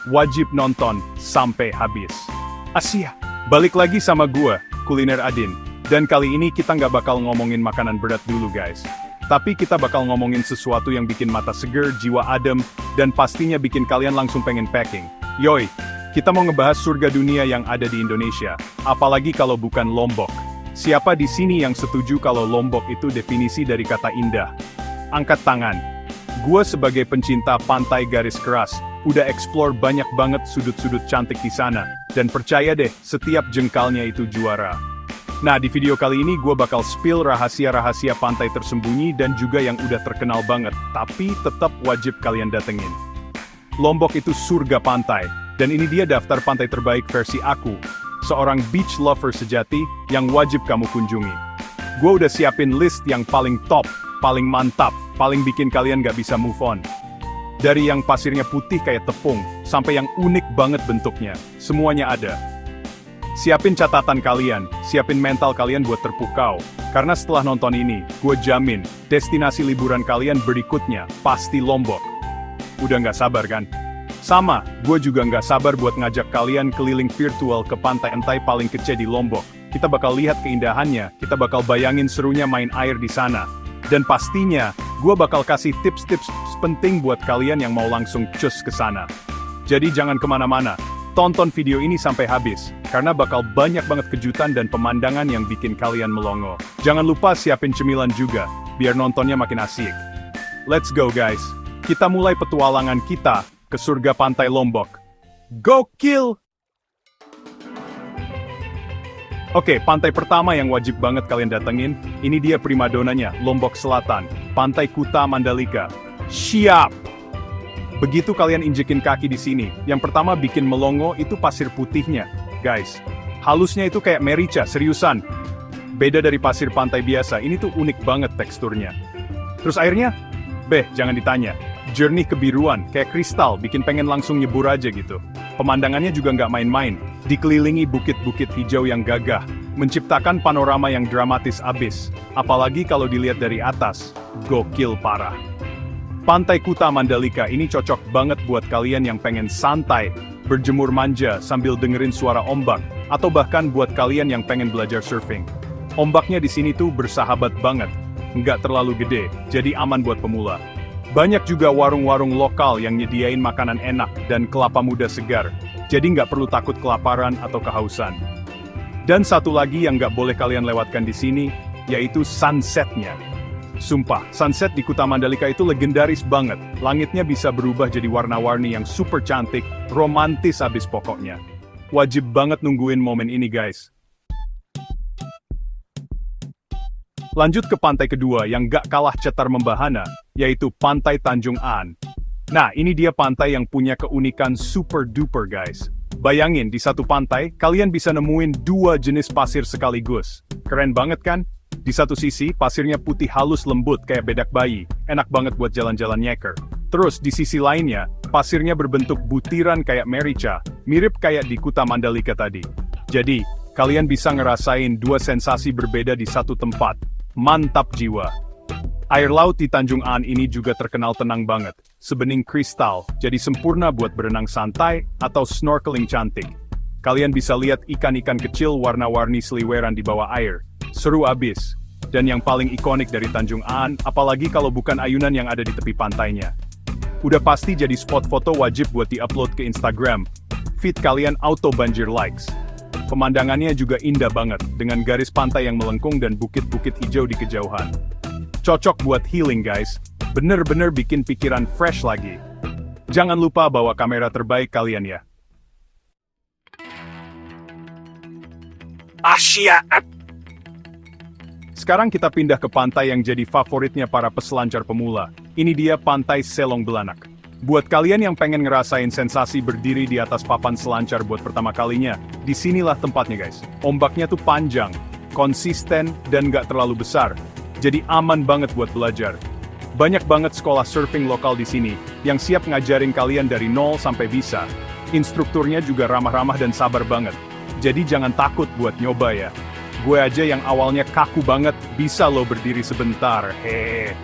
wajib nonton sampai habis. Asia, balik lagi sama gua, Kuliner Adin. Dan kali ini kita nggak bakal ngomongin makanan berat dulu guys. Tapi kita bakal ngomongin sesuatu yang bikin mata seger, jiwa adem, dan pastinya bikin kalian langsung pengen packing. Yoi, kita mau ngebahas surga dunia yang ada di Indonesia. Apalagi kalau bukan Lombok. Siapa di sini yang setuju kalau Lombok itu definisi dari kata indah? Angkat tangan. Gua sebagai pencinta pantai garis keras, udah explore banyak banget sudut-sudut cantik di sana. Dan percaya deh, setiap jengkalnya itu juara. Nah, di video kali ini gue bakal spill rahasia-rahasia pantai tersembunyi dan juga yang udah terkenal banget, tapi tetap wajib kalian datengin. Lombok itu surga pantai, dan ini dia daftar pantai terbaik versi aku, seorang beach lover sejati yang wajib kamu kunjungi. Gue udah siapin list yang paling top, paling mantap, paling bikin kalian gak bisa move on. Dari yang pasirnya putih kayak tepung, sampai yang unik banget bentuknya, semuanya ada. Siapin catatan kalian, siapin mental kalian buat terpukau. Karena setelah nonton ini, gue jamin, destinasi liburan kalian berikutnya pasti Lombok. Udah nggak sabar kan? Sama, gue juga nggak sabar buat ngajak kalian keliling virtual ke pantai paling kece di Lombok. Kita bakal lihat keindahannya, kita bakal bayangin serunya main air di sana. Dan pastinya, gue bakal kasih tips-tips penting buat kalian yang mau langsung cus ke sana. Jadi jangan kemana-mana. Tonton video ini sampai habis, karena bakal banyak banget kejutan dan pemandangan yang bikin kalian melongo. Jangan lupa siapin cemilan juga, biar nontonnya makin asik. Let's go guys, kita mulai petualangan kita ke surga pantai Lombok. Gokil! Oke, pantai pertama yang wajib banget kalian datengin, ini dia primadonanya, Lombok Selatan, Pantai Kuta Mandalika. Siap! Begitu kalian injekin kaki di sini, yang pertama bikin melongo itu pasir putihnya, guys. Halusnya itu kayak merica, seriusan. Beda dari pasir pantai biasa, ini tuh unik banget teksturnya. Terus airnya? Jangan ditanya. Jernih kebiruan, kayak kristal, bikin pengen langsung nyebur aja gitu. Pemandangannya juga nggak main-main, dikelilingi bukit-bukit hijau yang gagah, menciptakan panorama yang dramatis abis. Apalagi kalau dilihat dari atas, gokil parah. Pantai Kuta Mandalika ini cocok banget buat kalian yang pengen santai, berjemur manja sambil dengerin suara ombak, atau bahkan buat kalian yang pengen belajar surfing. Ombaknya di sini tuh bersahabat banget, nggak terlalu gede, jadi aman buat pemula. Banyak juga warung-warung lokal yang nyediain makanan enak dan kelapa muda segar, jadi nggak perlu takut kelaparan atau kehausan. Dan satu lagi yang nggak boleh kalian lewatkan di sini, yaitu sunsetnya. Sumpah, sunset di Kuta Mandalika itu legendaris banget. Langitnya bisa berubah jadi warna-warni yang super cantik, romantis abis pokoknya. Wajib banget nungguin momen ini guys. Lanjut ke pantai kedua yang gak kalah cetar membahana, yaitu Pantai Tanjung An. Nah, ini dia pantai yang punya keunikan super duper guys. Bayangin, di satu pantai, kalian bisa nemuin dua jenis pasir sekaligus. Keren banget kan? Di satu sisi, pasirnya putih halus lembut kayak bedak bayi, enak banget buat jalan-jalan nyeker. Terus di sisi lainnya, pasirnya berbentuk butiran kayak merica, mirip kayak di Kuta Mandalika tadi. Jadi, kalian bisa ngerasain dua sensasi berbeda di satu tempat. Mantap jiwa. Air laut di Tanjung An ini juga terkenal tenang banget, sebening kristal, jadi sempurna buat berenang santai atau snorkeling cantik. Kalian bisa lihat ikan-ikan kecil warna-warni seliweran di bawah air. Seru abis. Dan yang paling ikonik dari Tanjung An, apalagi kalau bukan ayunan yang ada di tepi pantainya. Udah pasti jadi spot foto wajib buat di-upload ke Instagram. Feed kalian auto banjir likes. Pemandangannya juga indah banget, dengan garis pantai yang melengkung dan bukit-bukit hijau di kejauhan. Cocok buat healing guys, bener-bener bikin pikiran fresh lagi. Jangan lupa bawa kamera terbaik kalian ya. Asia. Sekarang kita pindah ke pantai yang jadi favoritnya para peselancar pemula. Ini dia Pantai Selong Belanak. Buat kalian yang pengen ngerasain sensasi berdiri di atas papan selancar buat pertama kalinya, disinilah tempatnya guys. Ombaknya tuh panjang, konsisten, dan nggak terlalu besar. Jadi aman banget buat belajar. Banyak banget sekolah surfing lokal di sini, yang siap ngajarin kalian dari nol sampai bisa. Instrukturnya juga ramah-ramah dan sabar banget. Jadi jangan takut buat nyoba ya. Gue aja yang awalnya kaku banget, bisa lo berdiri sebentar, hehehe.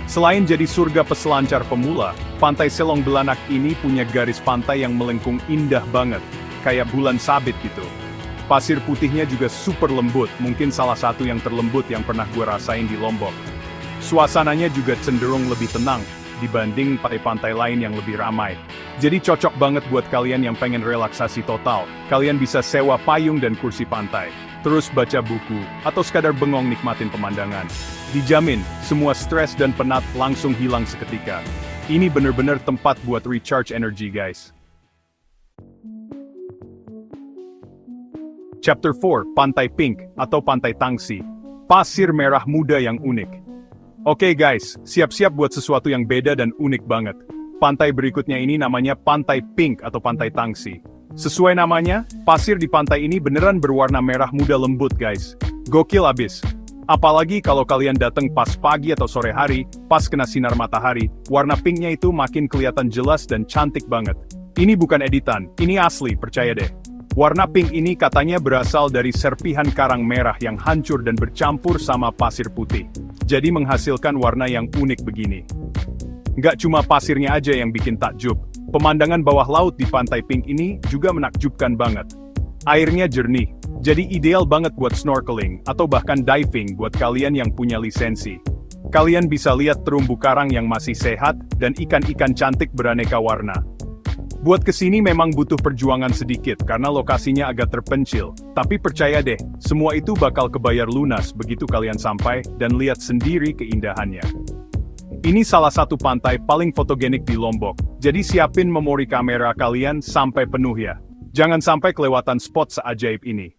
Selain jadi surga peselancar pemula, Pantai Selong Belanak ini punya garis pantai yang melengkung indah banget, kayak bulan sabit gitu. Pasir putihnya juga super lembut, mungkin salah satu yang terlembut yang pernah gue rasain di Lombok. Suasananya juga cenderung lebih tenang, dibanding pantai-pantai lain yang lebih ramai. Jadi cocok banget buat kalian yang pengen relaksasi total. Kalian bisa sewa payung dan kursi pantai, terus baca buku, atau sekadar bengong nikmatin pemandangan. Dijamin, semua stres dan penat langsung hilang seketika. Ini bener-bener tempat buat recharge energy guys. Chapter 4, Pantai Pink atau Pantai Tangsi. Pasir merah muda yang unik. Oke guys, siap-siap buat sesuatu yang beda dan unik banget. Pantai berikutnya ini namanya Pantai Pink atau Pantai Tangsi. Sesuai namanya, pasir di pantai ini beneran berwarna merah muda lembut guys. Gokil abis. Apalagi kalau kalian datang pas pagi atau sore hari, pas kena sinar matahari, warna pinknya itu makin kelihatan jelas dan cantik banget. Ini bukan editan, ini asli, percaya deh. Warna pink ini katanya berasal dari serpihan karang merah yang hancur dan bercampur sama pasir putih. Jadi menghasilkan warna yang unik begini. Nggak cuma pasirnya aja yang bikin takjub, pemandangan bawah laut di Pantai Pink ini juga menakjubkan banget. Airnya jernih, jadi ideal banget buat snorkeling atau bahkan diving buat kalian yang punya lisensi. Kalian bisa lihat terumbu karang yang masih sehat dan ikan-ikan cantik beraneka warna. Buat kesini memang butuh perjuangan sedikit karena lokasinya agak terpencil. Tapi percaya deh, semua itu bakal kebayar lunas begitu kalian sampai dan lihat sendiri keindahannya. Ini salah satu pantai paling fotogenik di Lombok, jadi siapin memori kamera kalian sampai penuh ya. Jangan sampai kelewatan spot seajaib ini.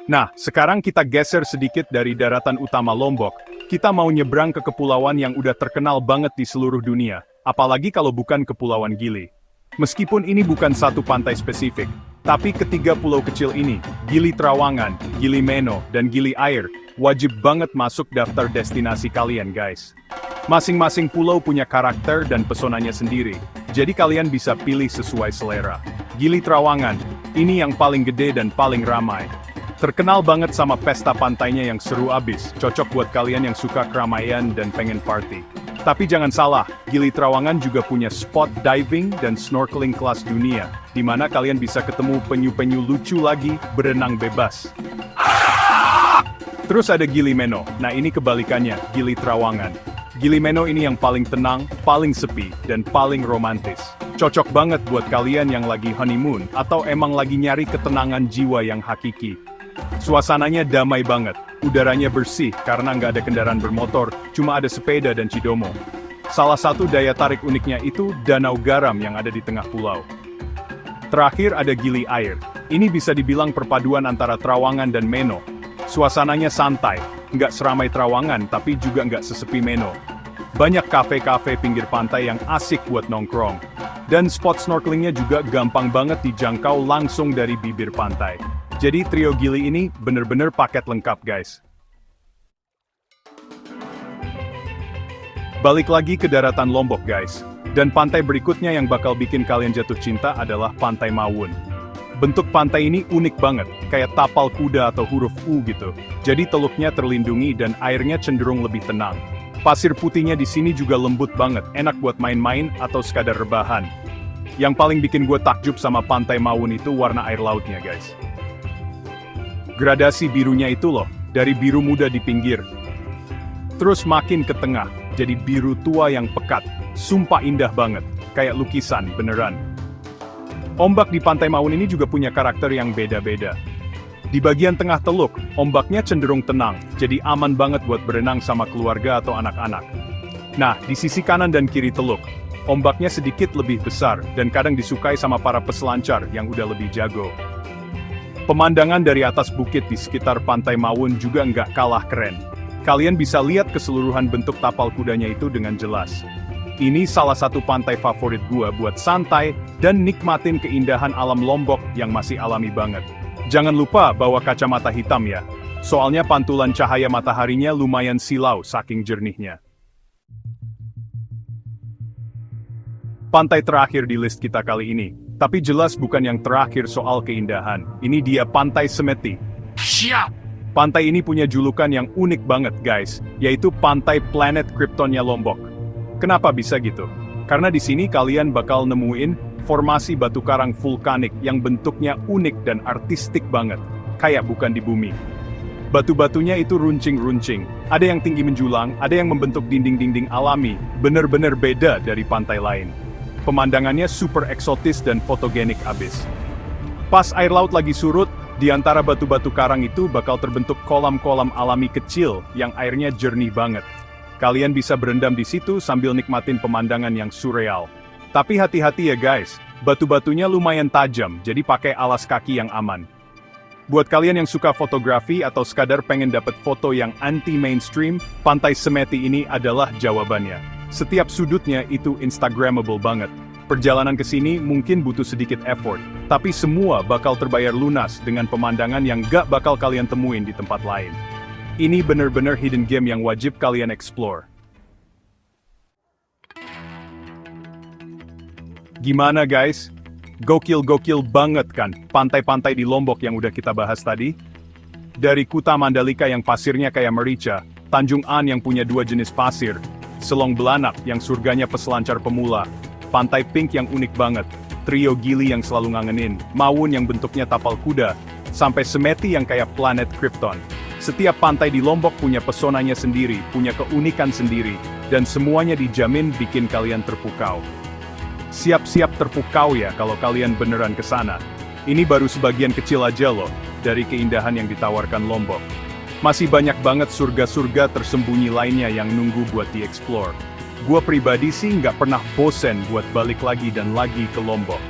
Nah, sekarang kita geser sedikit dari daratan utama Lombok. Kita mau nyebrang ke kepulauan yang udah terkenal banget di seluruh dunia, apalagi kalau bukan Kepulauan Gili. Meskipun ini bukan satu pantai spesifik, tapi ketiga pulau kecil ini, Gili Trawangan, Gili Meno, dan Gili Air, wajib banget masuk daftar destinasi kalian guys. Masing-masing pulau punya karakter dan pesonanya sendiri, jadi kalian bisa pilih sesuai selera. Gili Trawangan, ini yang paling gede dan paling ramai. Terkenal banget sama pesta pantainya yang seru abis, cocok buat kalian yang suka keramaian dan pengen party. Tapi jangan salah, Gili Trawangan juga punya spot diving dan snorkeling kelas dunia, di mana kalian bisa ketemu penyu-penyu lucu lagi berenang bebas. Terus ada Gili Meno, nah ini kebalikannya, Gili Trawangan. Gili Meno ini yang paling tenang, paling sepi, dan paling romantis. Cocok banget buat kalian yang lagi honeymoon, atau emang lagi nyari ketenangan jiwa yang hakiki. Suasananya damai banget, udaranya bersih karena nggak ada kendaraan bermotor, cuma ada sepeda dan cidomo. Salah satu daya tarik uniknya itu danau garam yang ada di tengah pulau. Terakhir ada Gili Air, ini bisa dibilang perpaduan antara Trawangan dan Meno. Suasananya santai, nggak seramai Trawangan tapi juga nggak sesepi Meno. Banyak kafe-kafe pinggir pantai yang asik buat nongkrong. Dan spot snorkelingnya juga gampang banget dijangkau langsung dari bibir pantai. Jadi trio Gili ini bener-bener paket lengkap guys. Balik lagi ke daratan Lombok guys. Dan pantai berikutnya yang bakal bikin kalian jatuh cinta adalah Pantai Mawun. Bentuk pantai ini unik banget, kayak tapal kuda atau huruf U gitu. Jadi teluknya terlindungi dan airnya cenderung lebih tenang. Pasir putihnya di sini juga lembut banget, enak buat main-main atau sekadar rebahan. Yang paling bikin gue takjub sama Pantai Mawun itu warna air lautnya guys. Gradasi birunya itu loh, dari biru muda di pinggir. Terus makin ke tengah, jadi biru tua yang pekat. Sumpah indah banget, kayak lukisan beneran. Ombak di Pantai Mawun ini juga punya karakter yang beda-beda. Di bagian tengah teluk, ombaknya cenderung tenang, jadi aman banget buat berenang sama keluarga atau anak-anak. Nah, di sisi kanan dan kiri teluk, ombaknya sedikit lebih besar dan kadang disukai sama para peselancar yang udah lebih jago. Pemandangan dari atas bukit di sekitar Pantai Mawun juga nggak kalah keren. Kalian bisa lihat keseluruhan bentuk tapal kudanya itu dengan jelas. Ini salah satu pantai favorit gua buat santai dan nikmatin keindahan alam Lombok yang masih alami banget. Jangan lupa bawa kacamata hitam ya, soalnya pantulan cahaya mataharinya lumayan silau saking jernihnya. Pantai terakhir di list kita kali ini, tapi jelas bukan yang terakhir soal keindahan. Ini dia Pantai Semeti. Siap! Pantai ini punya julukan yang unik banget guys, yaitu Pantai Planet Kryptonnya Lombok. Kenapa bisa gitu? Karena di sini kalian bakal nemuin formasi batu karang vulkanik yang bentuknya unik dan artistik banget, kayak bukan di bumi. Batu-batunya itu runcing-runcing, ada yang tinggi menjulang, ada yang membentuk dinding-dinding alami, bener-bener beda dari pantai lain. Pemandangannya super eksotis dan fotogenik abis. Pas air laut lagi surut, di antara batu-batu karang itu bakal terbentuk kolam-kolam alami kecil yang airnya jernih banget. Kalian bisa berendam di situ sambil nikmatin pemandangan yang surreal. Tapi hati-hati ya guys, batu-batunya lumayan tajam, jadi pakai alas kaki yang aman. Buat kalian yang suka fotografi atau sekadar pengen dapat foto yang anti-mainstream, Pantai Semeti ini adalah jawabannya. Setiap sudutnya itu Instagramable banget. Perjalanan ke sini mungkin butuh sedikit effort, tapi semua bakal terbayar lunas dengan pemandangan yang gak bakal kalian temuin di tempat lain. Ini bener-bener hidden gem yang wajib kalian explore. Gimana guys? Gokil-gokil banget kan pantai-pantai di Lombok yang udah kita bahas tadi? Dari Kuta Mandalika yang pasirnya kayak merica, Tanjung An yang punya 2 jenis pasir, Selong Belanak yang surganya peselancar pemula, Pantai Pink yang unik banget, Trio Gili yang selalu ngangenin, Mawun yang bentuknya tapal kuda, sampai Semeti yang kayak planet Krypton. Setiap pantai di Lombok punya pesonanya sendiri, punya keunikan sendiri, dan semuanya dijamin bikin kalian terpukau. Siap-siap terpukau ya kalau kalian beneran ke sana. Ini baru sebagian kecil aja loh, dari keindahan yang ditawarkan Lombok. Masih banyak banget surga-surga tersembunyi lainnya yang nunggu buat dieksplor. Gua pribadi sih nggak pernah bosen buat balik lagi dan lagi ke Lombok.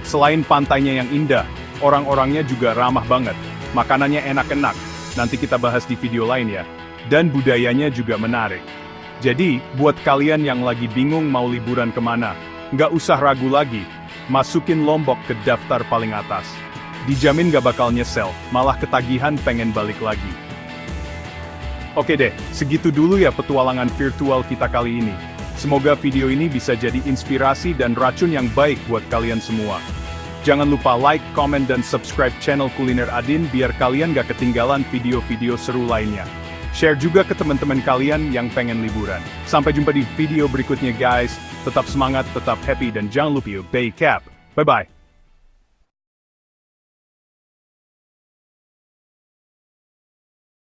Selain pantainya yang indah, orang-orangnya juga ramah banget, makanannya enak-enak, nanti kita bahas di video lain ya, dan budayanya juga menarik. Jadi, buat kalian yang lagi bingung mau liburan kemana, nggak usah ragu lagi, masukin Lombok ke daftar paling atas. Dijamin gak bakal nyesel, malah ketagihan pengen balik lagi. Oke deh, segitu dulu ya petualangan virtual kita kali ini. Semoga video ini bisa jadi inspirasi dan racun yang baik buat kalian semua. Jangan lupa like, comment, dan subscribe channel Kuliner Adin biar kalian gak ketinggalan video-video seru lainnya. Share juga ke teman-teman kalian yang pengen liburan. Sampai jumpa di video berikutnya guys. Tetap semangat, tetap happy, dan jangan lupa stay cap. Bye-bye.